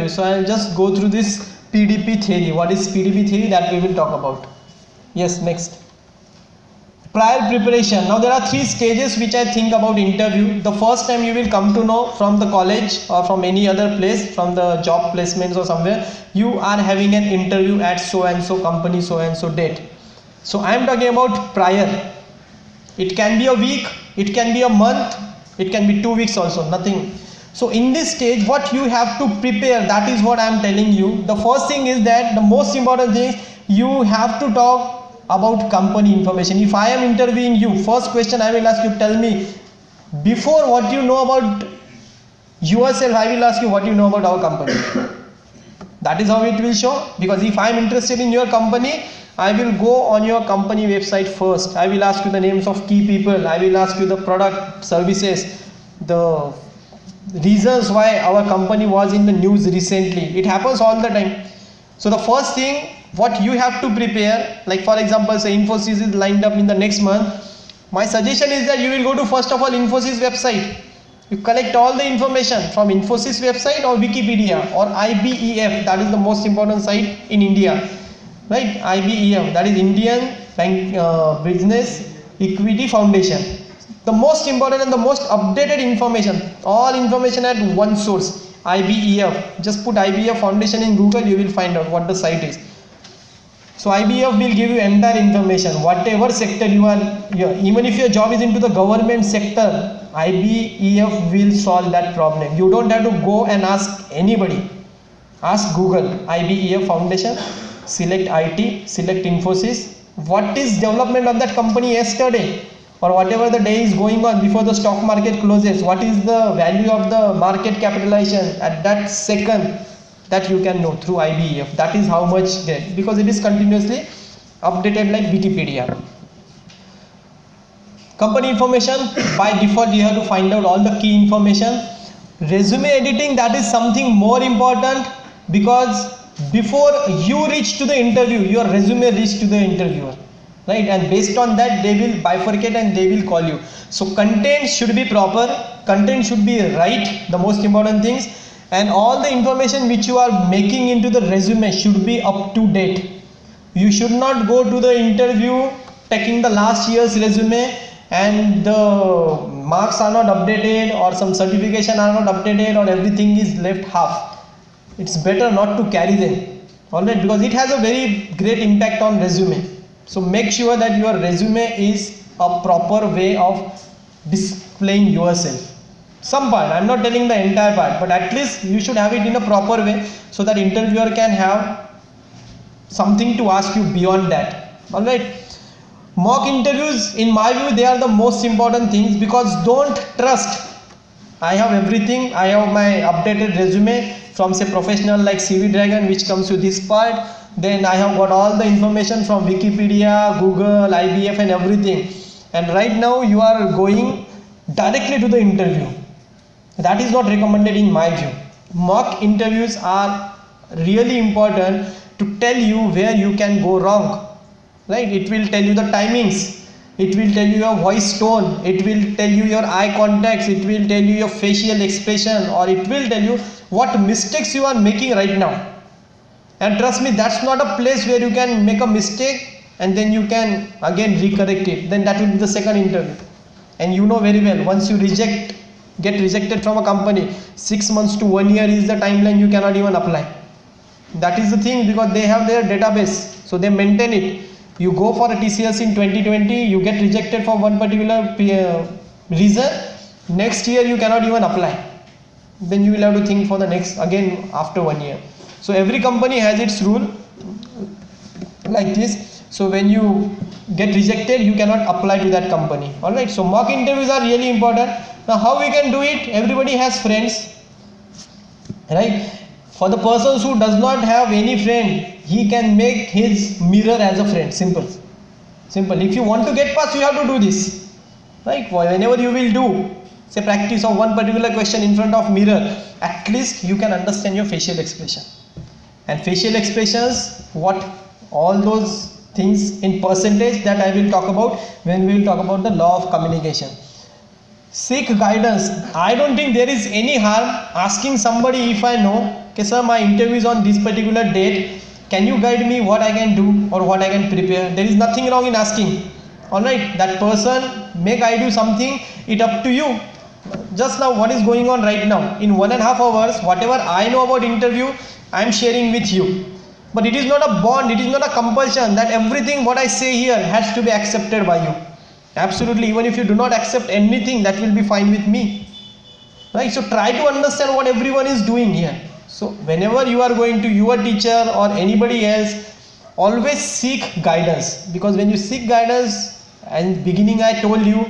interview. So I'll just go through this PDP theory. What is PDP theory? That we will talk about. Yes, next. Prior preparation. Now there are 3 stages which I think about interview. The first time you will come to know from the college or from any other place, from the job placements or somewhere, you are having an interview at so and so company, so and so date. So I am talking about prior. It can be a week, it can be a month, it can be 2 weeks also, nothing. So in this stage, what you have to prepare, that is what I am telling you. The first thing is that the most important thing is you have to talk about company information. If I am interviewing you, first question I will ask you, tell me before what you know about yourself. I will ask you what you know about our company. That is how it will show, because if I am interested in your company, I will go on your company website first. I will ask you the names of key people. I will ask you the product, services, the reasons why our company was in the news recently. It happens all the time. So the first thing what you have to prepare, like for example, say Infosys is lined up in the next month. My suggestion is that you will go to first of all Infosys website. You collect all the information from Infosys website or Wikipedia or IBEF. That is the most important site in India, right? IBEF, that is Indian Business Equity Foundation. The most important and the most updated information, all information at one source, IBEF. Just put IBEF Foundation in Google, you will find out what the site is. So IBF will give you entire information, whatever sector you are, even if your job is into the government sector, IBEF will solve that problem. You don't have to go and ask anybody. Ask Google, IBEF Foundation, select IT, select Infosys. What is development of that company yesterday or whatever the day is going on before the stock market closes? What is the value of the market capitalization at that second? That you can know through IBEF. That is how much there, because it is continuously updated like Wikipedia. Company information, by default you have to find out all the key information. Resume editing, that is something more important, because before you reach to the interview, your resume reach to the interviewer, right? And based on that they will bifurcate and they will call you. So content should be proper, content should be right, the most important things. And all the information which you are making into the resume should be up to date. You should not go to the interview taking the last year's resume and the marks are not updated or some certification are not updated or everything is left half. It's better not to carry them, alright, because it has a very great impact on resume. So make sure that your resume is a proper way of displaying yourself. Some part, I am not telling the entire part, but at least you should have it in a proper way so that interviewer can have something to ask you beyond that. Alright. Mock interviews, in my view, they are the most important things, because don't trust. I have everything. I have my updated resume from say professional like CV Dragon, which comes with this part. Then I have got all the information from Wikipedia, Google, IBF and everything. And right now you are going directly to the interview. That is not recommended in my view. Mock interviews are really important to tell you where you can go wrong, right? It will tell you the timings, it will tell you your voice tone, it will tell you your eye contacts, it will tell you your facial expression, or it will tell you what mistakes you are making right now. And trust me, that's not a place where you can make a mistake and then you can again recorrect it. Then that will be the second interview. And you know very well, once you get rejected from a company, 6 months to 1 year is the timeline you cannot even apply. That is the thing, because they have their database, so they maintain it. You go for a TCS in 2020, you get rejected for one particular reason, next year you cannot even apply. Then you will have to think for the next, again after 1 year. So every company has its rule like this. So when you get rejected, you cannot apply to that company. Alright, so mock interviews are really important. Now how we can do it? Everybody has friends, right? For the persons who does not have any friend, he can make his mirror as a friend. Simple. If you want to get past, you have to do this, right? Whenever you will do say practice of one particular question in front of mirror, at least you can understand your facial expression. And facial expressions, what all those things in percentage, that I will talk about when we will talk about the law of communication. Seek guidance. I don't think there is any harm asking somebody, if I know, okay sir, my interview is on this particular date, can you guide me what I can do or what I can prepare? There is nothing wrong in asking. Alright, that person may guide you something, it up to you. Just now what is going on right now, in 1.5 hours, whatever I know about interview, I am sharing with you. But it is not a bond, it is not a compulsion that everything what I say here has to be accepted by you. Absolutely, even if you do not accept anything, that will be fine with me. Right? So try to understand what everyone is doing here. So whenever you are going to your teacher or anybody else, always seek guidance, because when you seek guidance, and beginning I told you,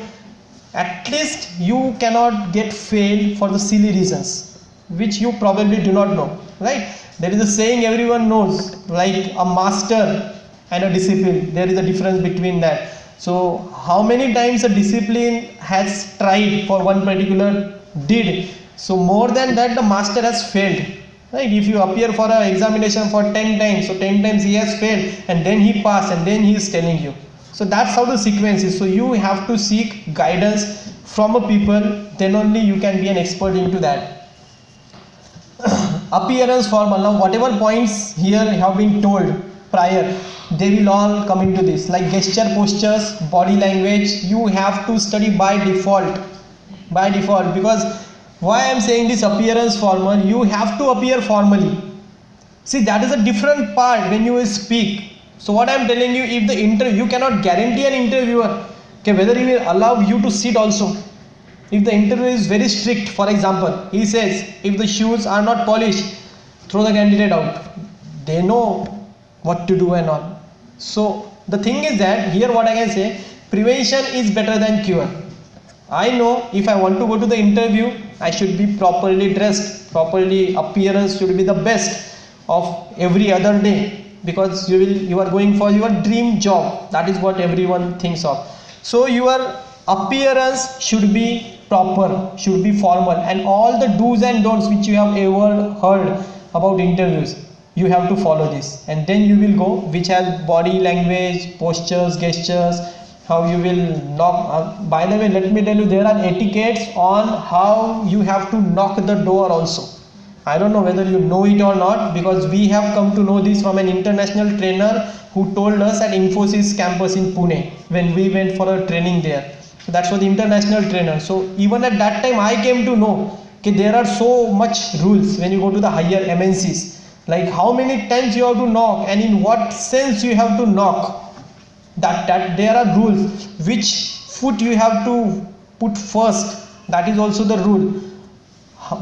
at least you cannot get failed for the silly reasons which you probably do not know, right? There is a saying everyone knows, like a master and a discipline, there is a difference between that. So how many times a discipline has tried for one particular deed, so more than that the master has failed, right? If you appear for an examination for 10 times, so 10 times he has failed and then he passed and then he is telling you. So that's how the sequence is. So you have to seek guidance from a people, then only you can be an expert into that. Appearance formal, now whatever points here have been told prior, they will all come into this, like gesture, postures, body language, you have to study by default, because why I am saying this appearance formal, you have to appear formally. See, that is a different part when you will speak. So what I am telling you, if the interview, you cannot guarantee an interviewer, okay, whether he will allow you to sit also. If the interview is very strict, for example, he says, if the shoes are not polished, throw the candidate out. They know what to do and all. So the thing is that here what I can say, prevention is better than cure. I know if I want to go to the interview, I should be properly dressed, properly appearance should be the best of every other day, because you are going for your dream job. That is what everyone thinks of. So your appearance should be proper, should be formal, and all the do's and don'ts which you have ever heard about interviews, you have to follow this, and then you will go, which has body language, postures, gestures, how you will knock. By the way, let me tell you, there are etiquettes on how you have to knock the door also. I don't know whether you know it or not, because we have come to know this from an international trainer who told us at Infosys campus in Pune when we went for a training there. So that's for the international trainer. So even at that time I came to know that there are so much rules when you go to the higher MNCs, like how many times you have to knock and in what sense you have to knock. That there are rules, which foot you have to put first, that is also the rule.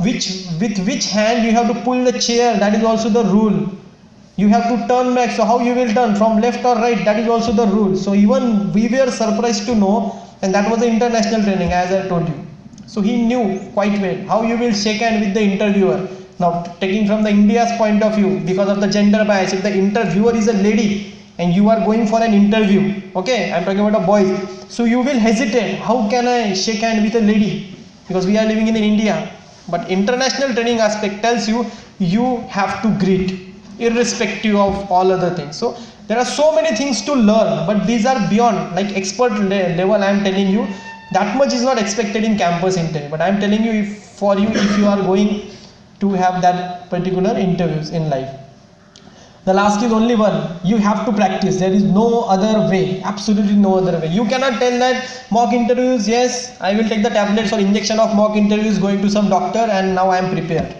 With which hand you have to pull the chair, that is also the rule. You have to turn back, so how you will turn, from left or right, that is also the rule. So even we were surprised to know, and that was the international training, as I told you. So he knew quite well how you will shake hand with the interviewer. Now taking from the India's point of view, because of the gender bias, if the interviewer is a lady and you are going for an interview, okay, I am talking about a boy, so you will hesitate, how can I shake hand with a lady, because we are living in India. But international training aspect tells you, you have to greet irrespective of all other things. So there are so many things to learn, but these are beyond, like expert level. I am telling you, that much is not expected in campus interview, but I am telling you, if you are going to have that particular interviews in life. The last is only one, you have to practice. There is no other way, absolutely no other way. You cannot tell that mock interviews, yes, I will take the tablets or injection of mock interviews going to some doctor and now I am prepared.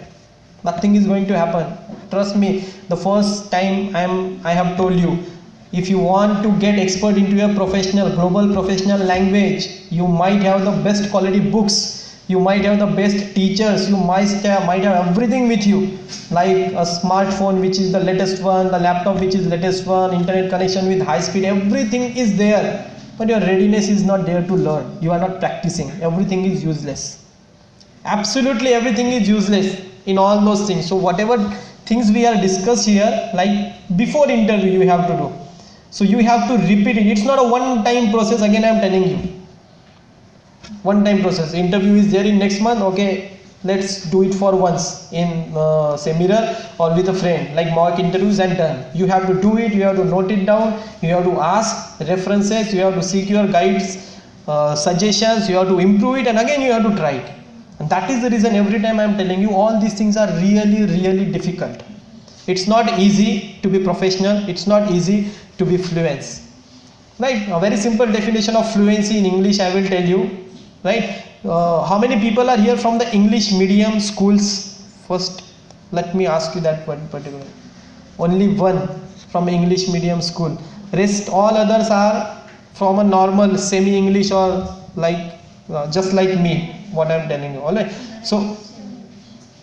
Nothing is going to happen. Trust me, the first time I have told you, if you want to get expert into a professional, global professional language, you might have the best quality books, you might have the best teachers, you might have everything with you, like a smartphone which is the latest one, the laptop which is latest one, internet connection with high speed, everything is there, but your readiness is not there to learn. You are not practicing. Everything is useless. Absolutely everything is useless in all those things. So whatever things we are discussed here, like before interview you have to do, so you have to repeat it. It's not a one time process. Again I am telling you, one time process. Interview is there in next month, okay, let's do it for once in say mirror or with a friend, like mock interviews, and done. You have to do it, you have to note it down, you have to ask references, you have to seek your guides, suggestions, you have to improve it, and again you have to try it. And that is the reason every time I am telling you all these things are really difficult. It's not easy to be professional, it's not easy to be fluent. Right? A very simple definition of fluency in English I will tell you. Right? How many people are here from the English medium schools? First, let me ask you that one particular. Only one from English medium school. Rest all others are from a normal semi-English or like just like me, what I am telling you. Alright. So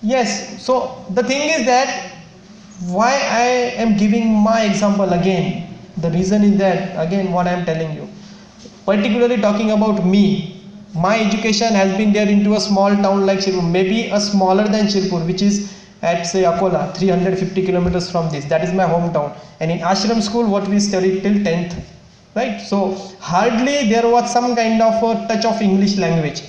yes. So the thing is that why I am giving my example again. The reason is that again what I am telling you. Particularly talking about me. My education has been there into a small town like Shirpur, maybe a smaller than Shirpur, which is at say Akola, 350 kilometers from this. That is my hometown. And in ashram school, what we studied till 10th, right? So hardly there was some kind of a touch of English language.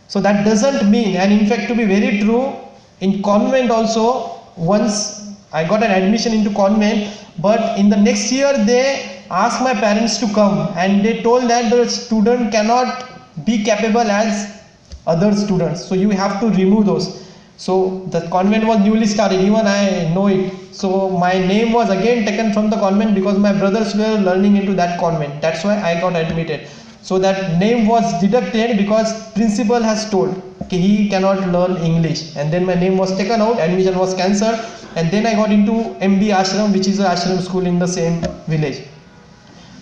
So that doesn't mean, and in fact to be very true, in convent also, once I got an admission into convent, but in the next year they asked my parents to come and they told that the student cannot be capable as other students, so you have to remove those. So the convent was newly started, even I know it. So my name was again taken from the convent because my brothers were learning into that convent. That's why I got admitted. So that name was deducted because principal has told he cannot learn English, and then my name was taken out, admission was cancelled, and then I got into MB Ashram, which is an ashram school in the same village.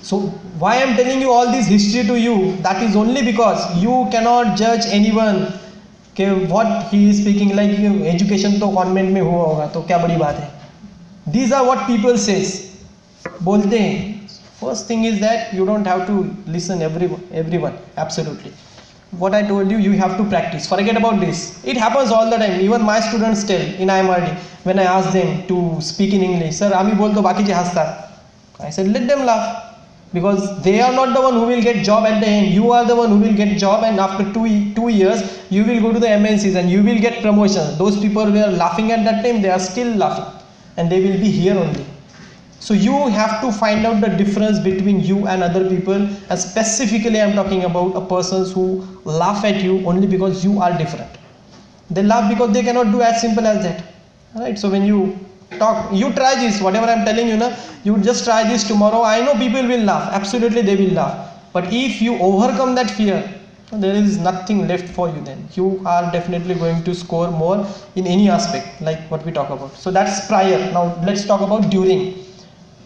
So why I am telling you all this history to you, that is only because you cannot judge anyone कि what he is speaking, like education तो convent में हुआ होगा तो क्या बड़ी बात है. These are what people says, बोलते हैं. First thing is that you don't have to listen everyone, absolutely. What I told you, you have to practice. Forget about this. It happens all the time. Even my students tell in IMRD, when I ask them to speak in English, sir आमी बोल तो बाकी जे हंसता. I said let them laugh. Because they are not the one who will get job at the end. You are the one who will get job, and after two years you will go to the MNCs and you will get promotion. Those people who were laughing at that time, they are still laughing and they will be here only. So you have to find out the difference between you and other people, and specifically I am talking about a persons who laugh at you only because you are different. They laugh because they cannot do as simple as that. Alright, so when you talk, you try this, whatever I am telling you now, you just try this tomorrow. I know people will laugh, absolutely they will laugh, but if you overcome that fear, there is nothing left for you. Then you are definitely going to score more in any aspect like what we talk about. So that's prior. Now let's talk about during.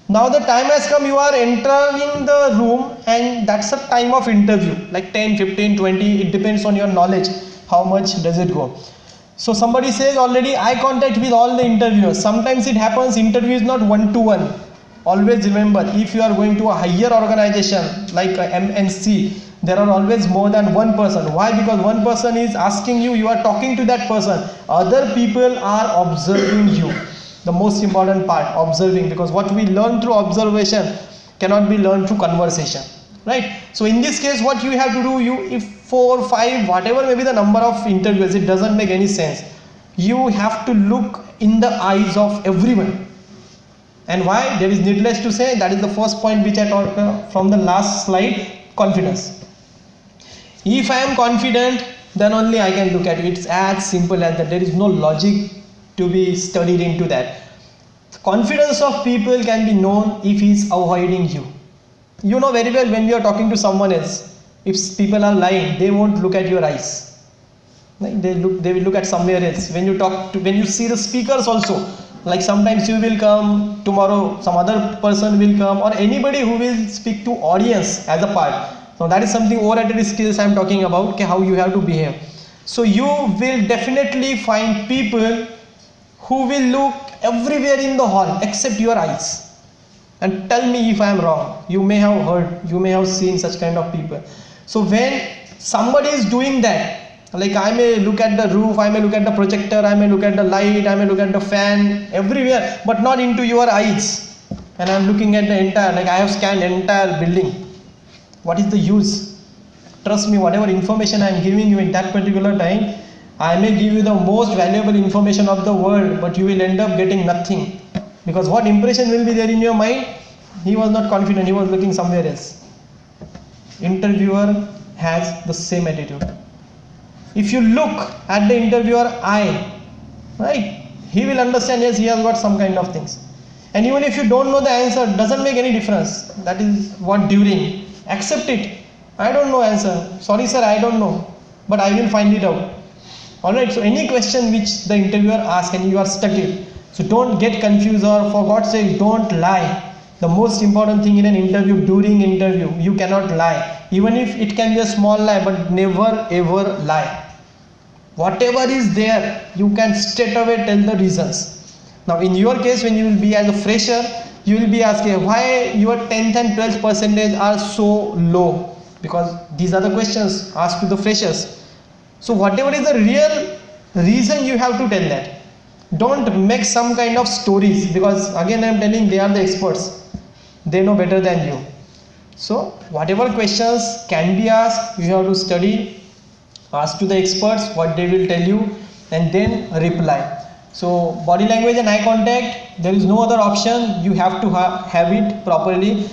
Now the time has come, you are entering the room, and that's a time of interview, like 10, 15, 20, it depends on your knowledge, how much does it go. So somebody says already eye contact with all the interviewers. Sometimes it happens interview is not one-to-one. Always remember, if you are going to a higher organization like a MNC, there are always more than one person. Why? Because one person is asking you, you are talking to that person. Other people are observing you. The most important part, observing, because what we learn through observation cannot be learned through conversation. Right? So in this case, what you have to do, if 4, 5, whatever may be the number of interviews, it doesn't make any sense. You have to look in the eyes of everyone. And why? There is needless to say, that is the first point which I talked from the last slide, confidence. If I am confident, then only I can look at it. It's as simple as that. There is no logic to be studied into that. Confidence of people can be known if he is avoiding you. You know very well when you are talking to someone else, if people are lying, they won't look at your eyes. They will look at somewhere else. When you see the speakers also, like sometimes you will come, tomorrow some other person will come, or anybody who will speak to audience as a part. So that is something oratory skills I am talking about, okay, how you have to behave. So you will definitely find people who will look everywhere in the hall except your eyes. And tell me if I am wrong. You may have heard, you may have seen such kind of people. So when somebody is doing that, like I may look at the roof, I may look at the projector, I may look at the light, I may look at the fan, everywhere, but not into your eyes. And I am looking at the entire, like I have scanned entire building. What is the use? Trust me, whatever information I am giving you in that particular time, I may give you the most valuable information of the world, but you will end up getting nothing. Because what impression will be there in your mind? He was not confident, he was looking somewhere else. Interviewer has the same attitude. if you look at the interviewer eye, right, he will understand, yes, he has got some kind of things. And even if you don't know the answer, doesn't make any difference. That is what during. Accept it. I don't know answer. Sorry sir, I don't know. But I will find it out. Alright, so any question which the interviewer asks and you are stuck in, so don't get confused, or for God's sake don't lie. The most important thing in an interview, during interview, you cannot lie. Even if it can be a small lie, but never ever lie. Whatever is there, you can straight away tell the reasons. Now in your case, when you will be as a fresher, you will be asking why your 10th and 12th percentage are so low, because these are the questions asked to the freshers. So whatever is the real reason, you have to tell that. Don't make some kind of stories, because again I am telling, they are the experts, they know better than you. So whatever questions can be asked, you have to study, ask to the experts what they will tell you, and then reply. So body language and eye contact, there is no other option. You have to have it properly.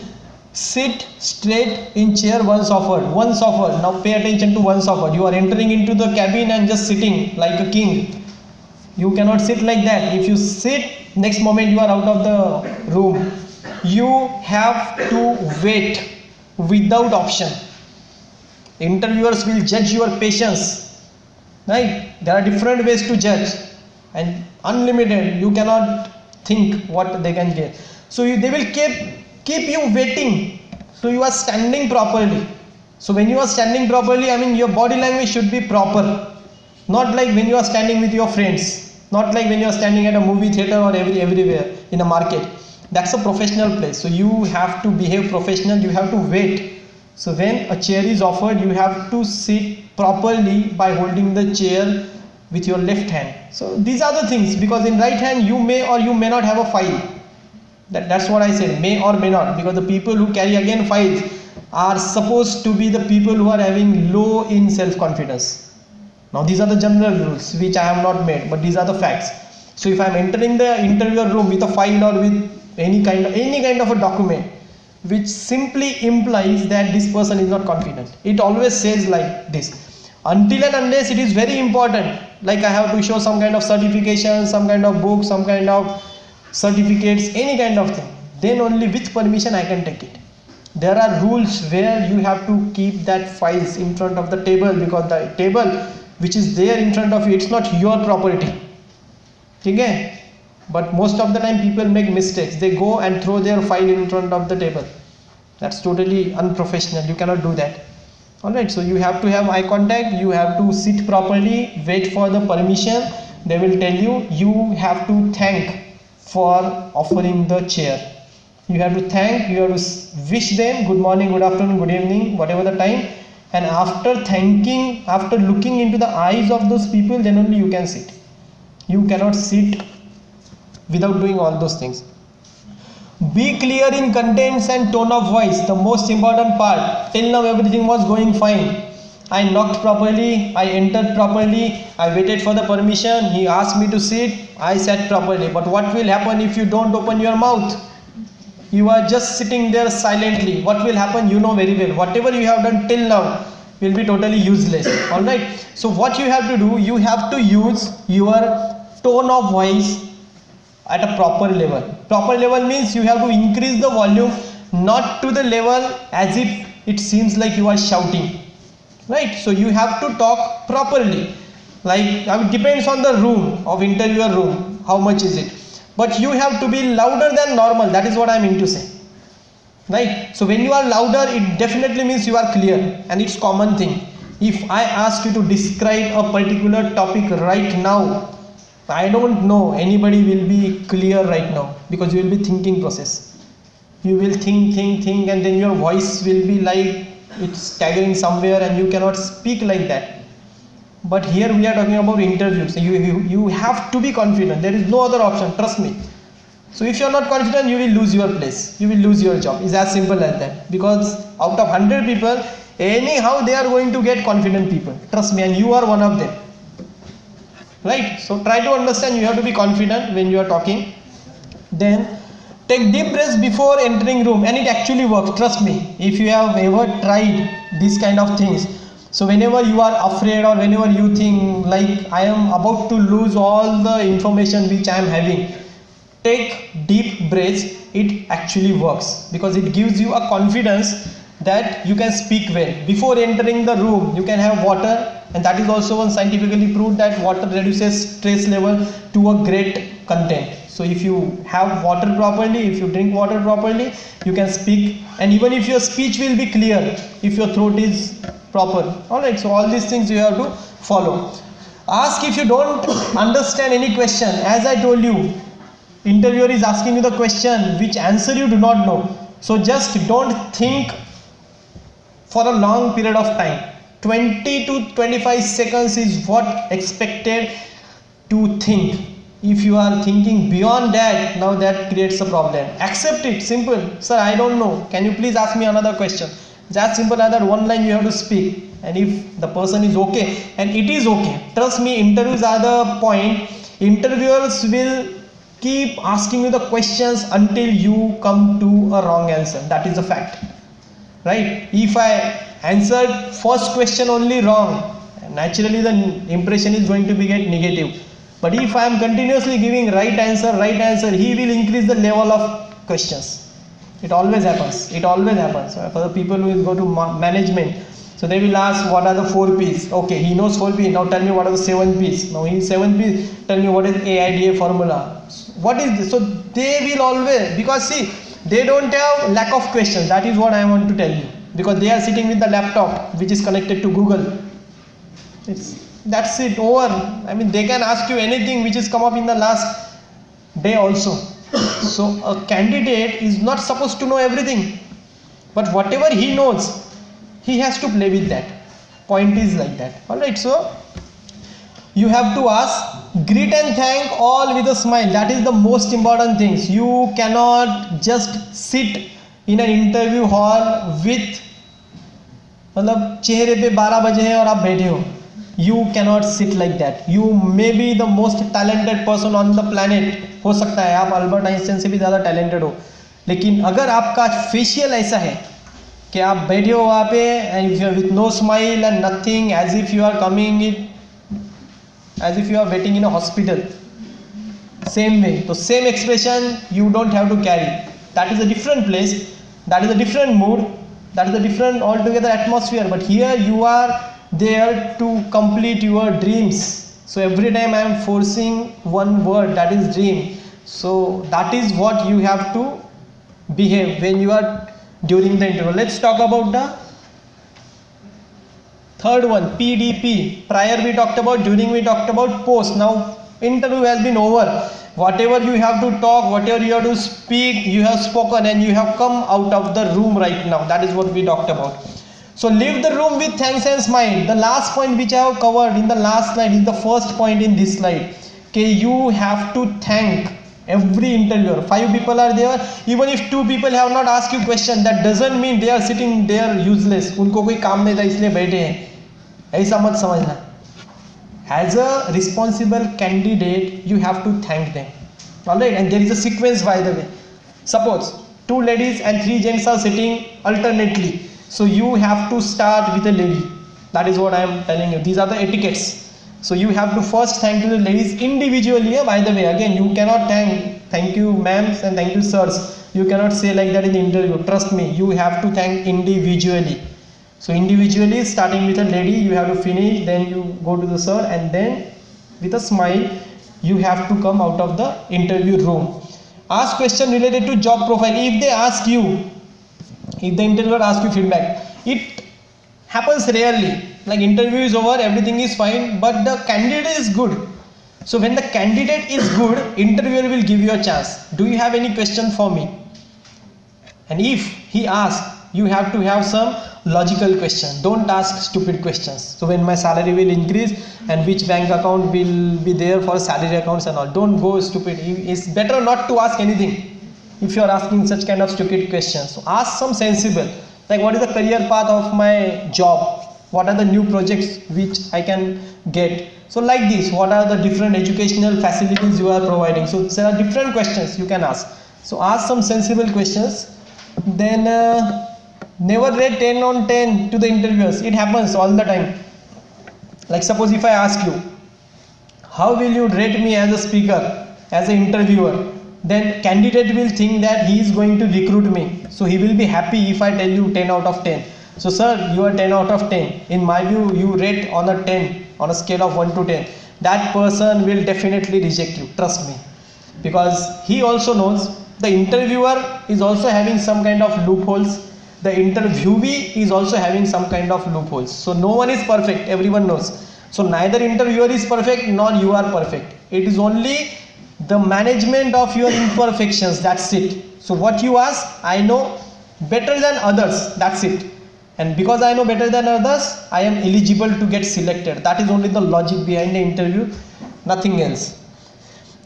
Sit straight in chair once offered. Once offered. Now pay attention to once offered. You are entering into the cabin and just sitting like a king. You cannot sit like that. If you sit, next moment you are out of the room. You have to wait without option. Interviewers will judge your patience. Right? There are different ways to judge. And unlimited, you cannot think what they can get. So they will keep you waiting. So you are standing properly. So when you are standing properly, I mean your body language should be proper. Not like when you are standing with your friends. Not like when you are standing at a movie theater or everywhere in a market. That's a professional place. So you have to behave professional. You have to wait. So when a chair is offered, you have to sit properly by holding the chair with your left hand. So these are the things, because in right hand you may or you may not have a file. That's what I said, may or may not, because the people who carry again files are supposed to be the people who are having low in self-confidence. Now these are the general rules which I have not made, but these are the facts. So if I am entering the interviewer room with a file or with any kind of a document which simply implies that this person is not confident, it always says like this. Until and unless it is very important, like I have to show some kind of certification, some kind of book, some kind of certificates, any kind of thing, then only with permission I can take it. There are rules where you have to keep that files in front of the table, because the table which is there in front of you, it's not your property. Okay? But most of the time people make mistakes. They go and throw their file in front of the table. That's totally unprofessional. You cannot do that. Alright, so you have to have eye contact, you have to sit properly, wait for the permission. They will tell you, you have to thank for offering the chair. You have to thank, you have to wish them good morning, good afternoon, good evening, whatever the time. And after thanking, after looking into the eyes of those people, then only you can sit. You cannot sit without doing all those things. Be clear in contents and tone of voice, the most important part. Till now everything was going fine. I knocked properly, I entered properly, I waited for the permission, he asked me to sit, I sat properly. But what will happen if you don't open your mouth? You are just sitting there silently. What will happen? You know very well. Whatever you have done till now will be totally useless. Alright. So what you have to do, you have to use your tone of voice at a proper level. Proper level means you have to increase the volume, not to the level as if it seems like you are shouting. Right? So you have to talk properly. Like, it depends on the room of interviewer room, how much is it. But you have to be louder than normal. That is what I mean to say. Right? So when you are louder, it definitely means you are clear, and it's common thing. If I ask you to describe a particular topic right now, I don't know anybody will be clear right now, because you will be thinking process. You will think, and then your voice will be like it's staggering somewhere and you cannot speak like that. But here we are talking about interviews. You have to be confident. There is no other option, trust me. So if you are not confident, you will lose your place. You will lose your job. It's as simple as that. Because out of 100 people, anyhow they are going to get confident people. Trust me, and you are one of them. Right? So try to understand, you have to be confident when you are talking. Then take deep breaths before entering room, and it actually works. Trust me, if you have ever tried these kind of things, So whenever you are afraid or whenever you think like I am about to lose all the information which I am having, take deep breaths. It actually works because it gives you a confidence that you can speak well. Before entering the room, you can have water, and that is also one scientifically proved that water reduces stress level to a great content. So if you have water properly, if you drink water properly, you can speak, and even if your speech will be clear, if your throat is proper. Alright, so all these things you have to follow. Ask if you don't understand any question. As I told you, interviewer is asking you the question which answer you do not know. So just don't think for a long period of time. 20 to 25 seconds is what expected to think. If you are thinking beyond that, now that creates a problem. Accept it, simple. Sir, I don't know, can you please ask me another question? That simple as that, one line you have to speak. And if the person is okay, and it is okay, trust me, interviews are the point. Interviewers will keep asking you the questions until you come to a wrong answer. That is a fact, right? If I answered first question only wrong, naturally the impression is going to be get negative. But if I am continuously giving right answer, he will increase the level of questions. It always happens. It always happens. For the people who will go to management, so they will ask what are the 4 P's. Okay, he knows 4 P's. Now tell me what are the 7 P's. Now in 7 P's, tell me what is AIDA formula. What is this? So they will always, because see, they don't have lack of questions. That is what I want to tell you. Because they are sitting with the laptop which is connected to Google. That's it, over. I mean, they can ask you anything which has come up in the last day also. So a candidate is not supposed to know everything, but whatever he knows, he has to play with that. Point is like that. Alright, so you have to ask, greet and thank all with a smile. That is the most important things. You cannot just sit in an interview hall with मतलब चेहरे पे 12 बजे हैं और आप बैठे हो. You cannot sit like that. You may be the most talented person on the planet. हो सकता है आप अल्बर्ट आइंस्टाइन से भी ज़्यादा talented हो, लेकिन अगर आपका फेशियल ऐसा है कि आप बैठे हो वहाँ पे and if you are with no smile and nothing, as if you are coming it, as if you are waiting in a hospital, same way, so same expression you don't have to carry. That is a different place, that is a different mood, that is a different altogether atmosphere. But here you are there to complete your dreams. So every time I am forcing one word, that is dream. So that is what you have to behave when you are during the interview. Let's talk about the third one, PDP. Prior we talked about, during we talked about, post. Now interview has been over. Whatever you have to talk, whatever you have to speak, you have spoken and you have come out of the room right now. That is what we talked about. So leave the room with thanks and smile. The last point which I have covered in the last slide is the first point in this slide. Okay, you have to thank every interviewer. 5 people are there. Even if 2 people have not asked you question, that doesn't mean they are sitting there useless. उनको कोई काम नहीं था इसलिए बैठे हैं. ऐसा मत समझना. As a responsible candidate, you have to thank them. Alright, and there is a sequence, by the way. Suppose 2 ladies and 3 gents are sitting alternately. So you have to start with a lady. That is what I am telling you. These are the etiquettes. So you have to first thank the ladies individually. By the way, again, you cannot thank you ma'ams and thank you sirs. You cannot say like that in the interview. Trust me, you have to thank individually. So individually, starting with a lady, you have to finish, then you go to the sir, and then with a smile, you have to come out of the interview room. Ask question related to job profile. If they ask you, if the interviewer asks you feedback, it happens rarely. Like interview is over, everything is fine, but the candidate is good. So when the candidate is good, interviewer will give you a chance. Do you have any question for me? And if he asks, you have to have some logical question. Don't ask stupid questions. So when my salary will increase and which bank account will be there for salary accounts and all. Don't go stupid. It's better not to ask anything if you are asking such kind of stupid questions. So ask some sensible, like what is the career path of my job, what are the new projects which I can get. So like this, what are the different educational facilities you are providing. So there are different questions you can ask. So ask some sensible questions. Then Never rate 10 on 10 to the interviewers. It happens all the time. Like suppose if I ask you, how will you rate me as a speaker, as an interviewer? Then candidate will think that he is going to recruit me. So he will be happy if I tell you 10 out of 10. So sir, you are 10 out of 10. In my view, you rate on a 10, on a scale of 1 to 10. That person will definitely reject you, trust me. Because he also knows the interviewer is also having some kind of loopholes. The interviewee is also having some kind of loopholes. So no one is perfect, everyone knows. So neither interviewer is perfect nor you are perfect. It is only the management of your imperfections, that's it. So what you ask, I know better than others, that's it. And because I know better than others, I am eligible to get selected. That is only the logic behind the interview, nothing else.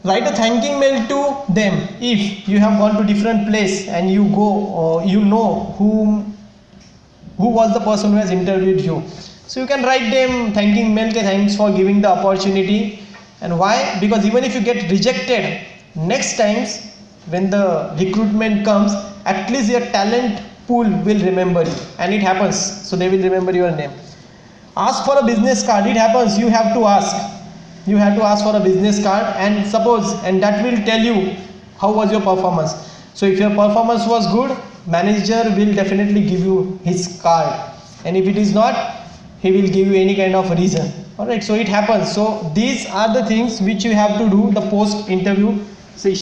Write a thanking mail to them. If you have gone to different place and you go, or you know who was the person who has interviewed you, so you can write them thanking mail, thanks for giving the opportunity. And why? Because even if you get rejected, next times when the recruitment comes, at least your talent pool will remember you, and it happens, so they will remember your name. Ask for a business card. It happens, you have to ask. You have to ask for a business card, and suppose, and that will tell you how was your performance. So if your performance was good, manager will definitely give you his card, and if it is not, he will give you any kind of reason. Alright, so it happens. So these are the things which you have to do the post interview session.